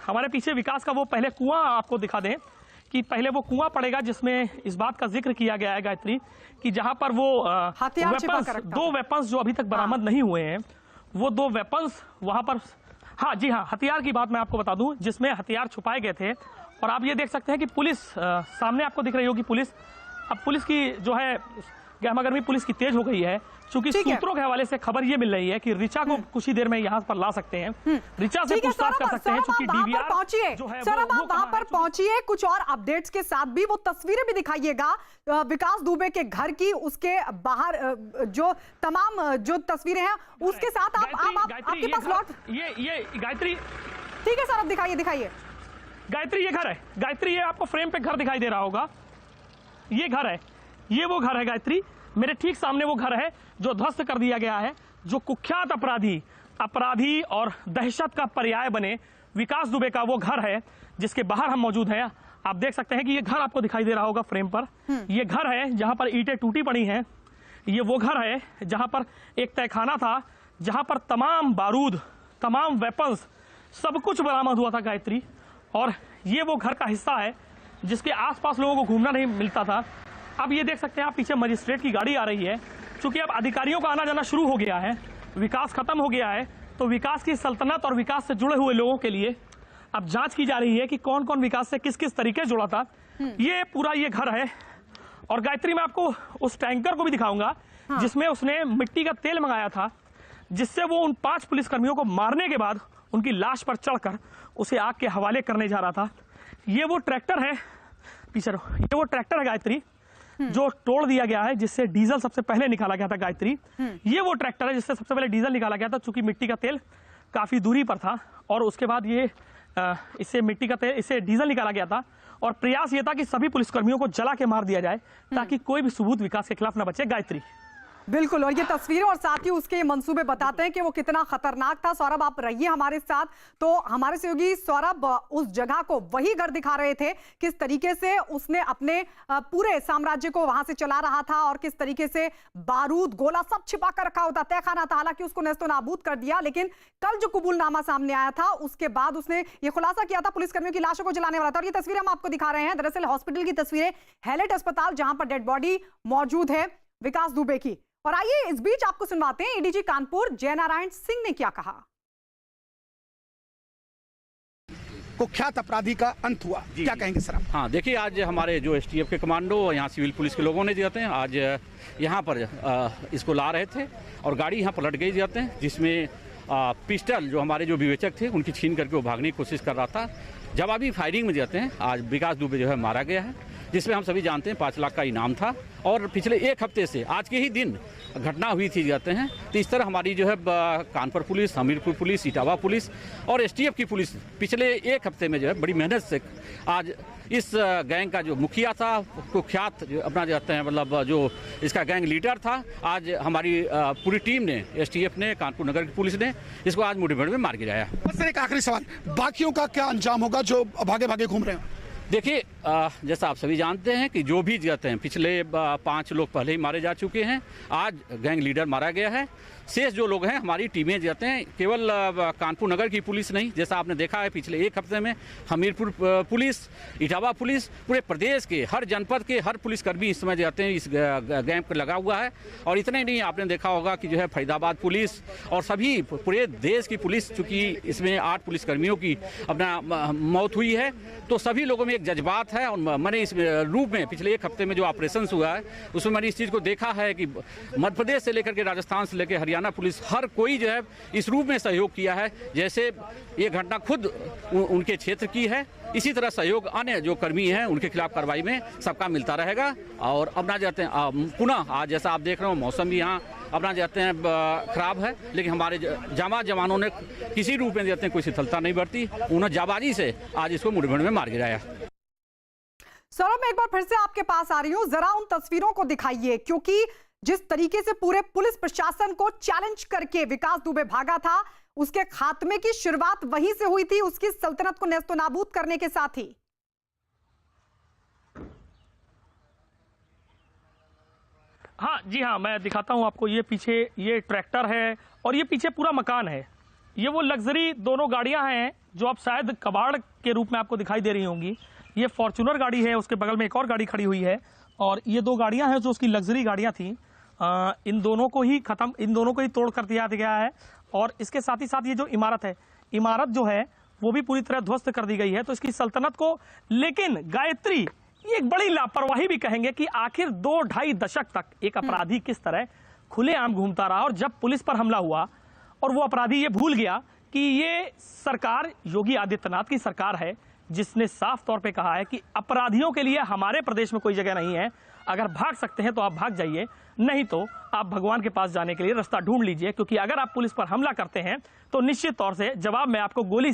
हमारे पीछे विकास का वो पहले कुआं आपको दिखा दें कि पहले वो कुआं पड़ेगा जिसमें इस बात का जिक्र किया गया है गायत्री कि जहां पर वो दो वेपन्स जो अभी तक बरामद नहीं हुए हैं, वो 2 वेपन्स वहां पर, हाँ जी हाँ, हथियार की बात मैं आपको बता दूं जिसमें हथियार छुपाए गए थे। और आप ये देख सकते हैं कि पुलिस सामने आपको दिख रही होगी पुलिस। अब पुलिस की जो है गहमागर्मी पुलिस की तेज हो गई है, क्योंकि सूत्रों के हवाले से खबर ये मिल रही है कि रिचा को कुछ ही देर में यहाँ पर ला सकते हैं, रिचा से पूछताछ कर सकते हैं, क्योंकि डीवीआर जो है सर, अब आप वहां पर पहुंचिए, कुछ और अपडेट्स के साथ भी वो तस्वीरें भी दिखाइएगा विकास दुबे के घर की, उसके बाहर जो तमाम जो तस्वीरें हैं उसके साथ आप आपके पास लौट ये गायत्री, ठीक है सर, अब दिखाइए गायत्री, ये घर है गायत्री, ये आपको फ्रेम पे घर दिखाई दे रहा होगा, ये घर है, ये वो घर है गायत्री, मेरे ठीक सामने वो घर है जो ध्वस्त कर दिया गया है, जो कुख्यात अपराधी और दहशत का पर्याय बने विकास दुबे का वो घर है जिसके बाहर हम मौजूद हैं। आप देख सकते हैं कि ये घर आपको दिखाई दे रहा होगा फ्रेम पर, ये घर है जहां पर ईंटें टूटी पड़ी हैं, ये वो घर है जहां पर एक तहखाना था, जहां पर तमाम बारूद, तमाम वेपन्स, सब कुछ बरामद हुआ था गायत्री। और ये वो घर का हिस्सा है जिसके आसपास लोगों को घूमना नहीं मिलता था। अब ये देख सकते हैं आप पीछे मजिस्ट्रेट की गाड़ी आ रही है, क्योंकि अब अधिकारियों का आना जाना शुरू हो गया है, विकास खत्म हो गया है, तो विकास की सल्तनत और विकास से जुड़े हुए लोगों के लिए अब जांच की जा रही है कि कौन कौन विकास से किस किस तरीके से जुड़ा था। ये पूरा ये घर है। और गायत्री, मैं आपको उस टैंकर को भी दिखाऊंगा जिसमें उसने मिट्टी का तेल मंगाया था, जिससे वो उन 5 पुलिसकर्मियों को मारने के बाद उनकी लाश पर चढ़कर उसे आग के हवाले करने जा रहा था। ये वो ट्रैक्टर है, पीछे ये वो ट्रैक्टर है गायत्री जो तोड़ दिया गया है, जिससे डीजल सबसे पहले निकाला गया था गायत्री। ये वो ट्रैक्टर है जिससे सबसे पहले डीजल निकाला गया था, चूंकि मिट्टी का तेल काफी दूरी पर था और उसके बाद ये इससे मिट्टी का तेल, इससे डीजल निकाला गया था। और प्रयास ये था कि सभी पुलिसकर्मियों को जला के मार दिया जाए ताकि कोई भी सबूत विकास के खिलाफ न बचे। गायत्री, बिल्कुल, और ये तस्वीरें और साथ ही उसके मंसूबे बताते हैं कि वो कितना खतरनाक था। सौरभ, आप रहिए हमारे साथ। तो हमारे सहयोगी सौरभ उस जगह को वही घर दिखा रहे थे, किस तरीके से उसने अपने पूरे साम्राज्य को वहां से चला रहा था और किस तरीके से बारूद गोला सब छिपा कर रखा होता तय खाना था। हालांकि उसको नेस्तो नाबूद कर दिया, लेकिन कल जो कबूलनामा सामने आया था उसके बाद उसने ये खुलासा किया था पुलिसकर्मियों की लाशों को जलाने वाला था। और ये तस्वीरें हम आपको दिखा रहे हैं, दरअसल हॉस्पिटल की तस्वीरें, हैलेट अस्पताल जहां पर डेड बॉडी मौजूद है विकास दुबे की। और आइए इस बीच आपको सुनवाते हैं एडीजी कानपुर जयनारायण सिंह ने क्या कहा। कुख्यात अपराधी का अंत हुआ, क्या कहेंगे सर आप? हाँ, देखिए, आज हमारे जो एसटीएफ के कमांडो, यहाँ सिविल पुलिस के लोगों ने जाते हैं, आज यहाँ पर इसको ला रहे थे और गाड़ी यहाँ पलट गई जाते हैं, जिसमें पिस्टल जो हमारे जो विवेचक थे उनकी छीन करके वो भागने की कोशिश कर रहा था। जवाबी फायरिंग में जाते हैं आज विकास दुबे जो है मारा गया है, जिसमें हम सभी जानते हैं 5 लाख का इनाम था। और पिछले एक हफ्ते से आज के ही दिन घटना हुई थी जाते हैं। तो इस तरह हमारी जो है Kanpur police, Hamirpur police, Etawah police और एसटीएफ की पुलिस पिछले एक हफ्ते में जो है बड़ी मेहनत से आज इस गैंग का जो मुखिया था, कुख्यात जो अपना जाते हैं, मतलब जो इसका गैंग लीडर था, आज हमारी पूरी टीम ने, एसटीएफ ने, कानपुर नगर की पुलिस ने इसको आज मुठभेड़ में मार गिराया। बस सर एक आखिरी सवाल, बाकियों का क्या अंजाम होगा जो भागे भागे घूम रहे हैं? देखिए, जैसा आप सभी जानते हैं कि जो भी जाते हैं, पिछले 5 लोग पहले ही मारे जा चुके हैं, आज गैंग लीडर मारा गया है। शेष जो लोग हैं हमारी टीमें जाते हैं, केवल कानपुर नगर की पुलिस नहीं, जैसा आपने देखा है पिछले एक हफ्ते में हमीरपुर पुलिस, इटावा पुलिस, पूरे प्रदेश के हर जनपद के हर पुलिसकर्मी इस समय जाते हैं, इस गैंग पर लगा हुआ है। और इतना ही नहीं, आपने देखा होगा कि जो है फरीदाबाद पुलिस और सभी पूरे देश की पुलिस, चूँकि इसमें 8 पुलिसकर्मियों की अपना मौत हुई है, तो सभी लोगों में एक जज्बात है। और मैंने इस रूप में पिछले एक हफ्ते में जो ऑपरेशन हुआ है उसमें मैंने इस चीज़ को देखा है कि मध्य प्रदेश से लेकर के राजस्थान से लेकर हरियाणा पुलिस, हर कोई जो है इस रूप में सहयोग किया है जैसे ये घटना खुद उनके क्षेत्र की है। इसी तरह सहयोग अन्य जो कर्मी हैं उनके खिलाफ कार्रवाई में सबका मिलता रहेगा। और अपना जाते हैं पुनः, आज जैसा आप देख रहे हो मौसम भी यहाँ अपना जाते हैं खराब है, लेकिन हमारे जवानों ने किसी रूप में जाते हैं कोई शिथिलता नहीं बरती, उन्होंने जाबाजी से आज इसको मुठभेड़ में मार गिराया। सौरभ, मैं एक बार फिर से आपके पास आ रही हूं, जरा उन तस्वीरों को दिखाइए, क्योंकि जिस तरीके से पूरे पुलिस प्रशासन को चैलेंज करके विकास दुबे भागा था, उसके खात्मे की शुरुआत वहीं से हुई थी, उसकी सल्तनत को नेस्तो नाबूद करने के साथ ही। हाँ जी, हाँ, मैं दिखाता हूं आपको। ये पीछे ये ट्रैक्टर है और ये पीछे पूरा मकान है। ये वो लग्जरी दोनों गाड़ियां हैं जो आप शायद कबाड़ के रूप में आपको दिखाई दे रही होंगी। ये फॉर्च्यूनर गाड़ी है, उसके बगल में एक और गाड़ी खड़ी हुई है, और ये 2 गाड़ियां हैं जो उसकी लग्जरी गाड़ियां थी। इन दोनों को ही तोड़ कर दिया गया है। और इसके साथ ही साथ ये जो इमारत जो है वो भी पूरी तरह ध्वस्त कर दी गई है। तो इसकी सल्तनत को, लेकिन गायत्री, ये एक बड़ी लापरवाही भी कहेंगे कि आखिर 2-2.5 दशक तक एक अपराधी किस तरह खुलेआम घूमता रहा, और जब पुलिस पर हमला हुआ और वो अपराधी ये भूल गया कि ये सरकार योगी आदित्यनाथ की सरकार है, जिसने साफ तौर पे कहा है कि अपराधियों के लिए हमारे प्रदेश में कोई जगह नहीं है। अगर भाग सकते हैं तो आप भाग जाइए, नहीं तो आप भगवान के पास जाने के लिए रास्ता ढूंढ लीजिए, क्योंकि अगर आप पुलिस पर हमला करते हैं तो निश्चित तौर से जवाब में आपको गोली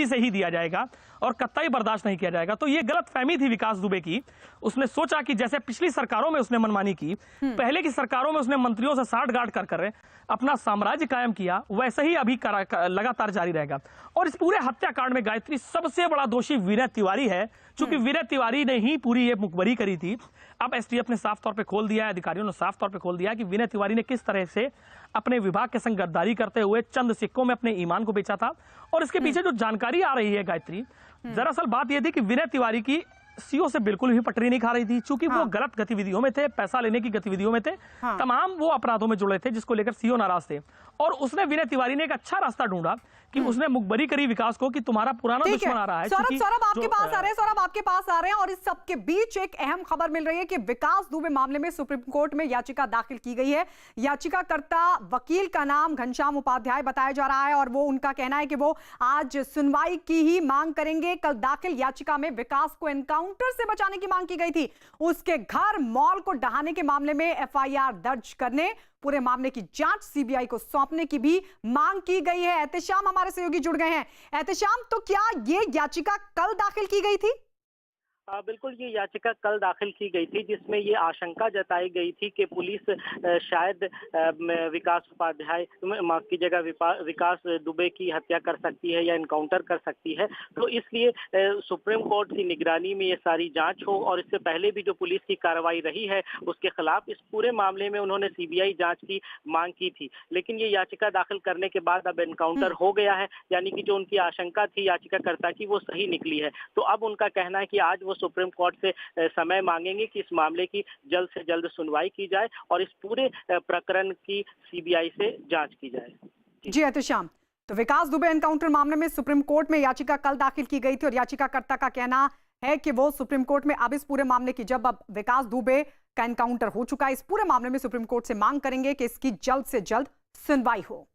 से ही दिया जाएगा और कतई बर्दाश्त नहीं किया जाएगा। तो ये गलतफहमी थी विकास दुबे की। उसने सोचा कि जैसे पिछली सरकारों में उसने मनमानी की, पहले की सरकारों में उसने मंत्रियों से साठगांठ कर अपना साम्राज्य कायम किया, वैसे ही अभी लगातार जारी रहेगा। और इस पूरे हत्याकांड में गायत्री सबसे बड़ा दोषी विनय तिवारी है, क्योंकि विनय तिवारी ने ही पूरी ये मुखबरी करी थी। अब एसटीएफ ने साफ तौर पे खोल दिया है, अधिकारियों ने साफ तौर पे खोल दिया कि विनय तिवारी ने किस तरह से अपने विभाग के संग गद्दारी करते हुए चंद सिक्कों में अपने ईमान को बेचा था। और इसके पीछे जो जानकारी आ रही है गायत्री, दरअसल बात यह थी कि विनय तिवारी की सीओ से बिल्कुल भी पटरी नहीं खा रही थी, चूंकि वो गलत गतिविधियों में थे, पैसा लेने की गतिविधियों में थे, तमाम वो अपराधों में जुड़े थे जिसको लेकर सीओ नाराज थे। और उसने विनय तिवारी ने एक अच्छा रास्ता ढूंढा कि उसने मुखबरी करी विकास को कि तुम्हारा पुराना दुश्मन आ रहा है। सौरभ आपके पास आ रहे हैं और इस सब के बीच एक अहम खबर मिल रही है कि विकास दुबे मामले में सुप्रीम कोर्ट में याचिका दाखिल की गई है। याचिकाकर्ता वकील का नाम घनश्याम उपाध्याय बताया जा रहा है और वो उनका कहना है कि वो आज सुनवाई की ही मांग करेंगे। कल दाखिल याचिका में विकास को एनकाउंटर से बचाने की मांग की गई थी, उसके घर मॉल को ढहाने के मामले में एफआईआर दर्ज करने, पूरे मामले की जांच सीबीआई को सौंपने की भी मांग की गई है। एहतेशाम हमारे सहयोगी जुड़ गए हैं। एहतेशाम, तो क्या ये याचिका कल दाखिल की गई थी? बिल्कुल, ये याचिका कल दाखिल की गई थी जिसमें ये आशंका जताई गई थी कि पुलिस शायद विकास उपाध्याय, माफ कीजिएगा, विकास दुबे की हत्या कर सकती है या इनकाउंटर कर सकती है। तो इसलिए सुप्रीम कोर्ट की निगरानी में ये सारी जांच हो, और इससे पहले भी जो पुलिस की कार्रवाई रही है उसके खिलाफ इस पूरे मामले में उन्होंने सीबीआई जांच की मांग की थी। लेकिन ये याचिका दाखिल करने के बाद अब एनकाउंटर हो गया है, यानी कि जो उनकी आशंका थी याचिकाकर्ता की वो सही निकली है। तो अब उनका कहना है कि आज वो सुप्रीम कोर्ट से समय मांगेंगे कि इस मामले की जल्द से जल्द सुनवाई की जाए और इस पूरे प्रकरण की सीबीआई से जांच की जाए। जी एहतेशाम, तो विकास दुबे एनकाउंटर मामले में सुप्रीम कोर्ट में याचिका कल दाखिल की गई थी और याचिकाकर्ता का कहना है कि वो सुप्रीम कोर्ट में अब इस पूरे मामले की, जब अब विकास दुबे का एनकाउंटर हो चुका है, इस पूरे मामले में सुप्रीम कोर्ट से मांग करेंगे कि इसकी जल्द से जल्द सुनवाई हो।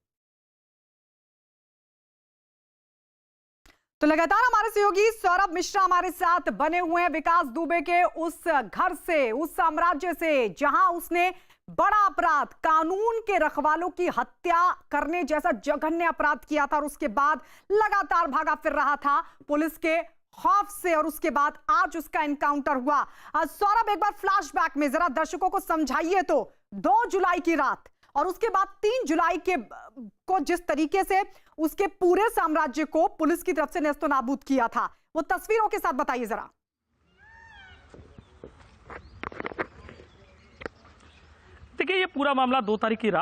तो लगातार हमारे सहयोगी सौरभ मिश्रा हमारे साथ बने हुए हैं विकास दुबे के उस घर से, उस साम्राज्य से जहां उसने बड़ा अपराध, कानून के रखवालों की हत्या करने जैसा जघन्य अपराध किया था और उसके बाद लगातार भागा फिर रहा था पुलिस के खौफ से, और उसके बाद आज उसका एनकाउंटर हुआ। सौरभ, एक बार फ्लैशबैक में जरा दर्शकों को समझाइए तो 2 जुलाई की रात और उसके बाद 3 जुलाई को जिस तरीके से उसके पूरे साम्राज्य को पुलिस की तरफ से नेस्तो नाबूद किया था, वो तस्वीरों के साथ बताइए जरा। देखिए, ये पूरा मामला 2 तारीख की रात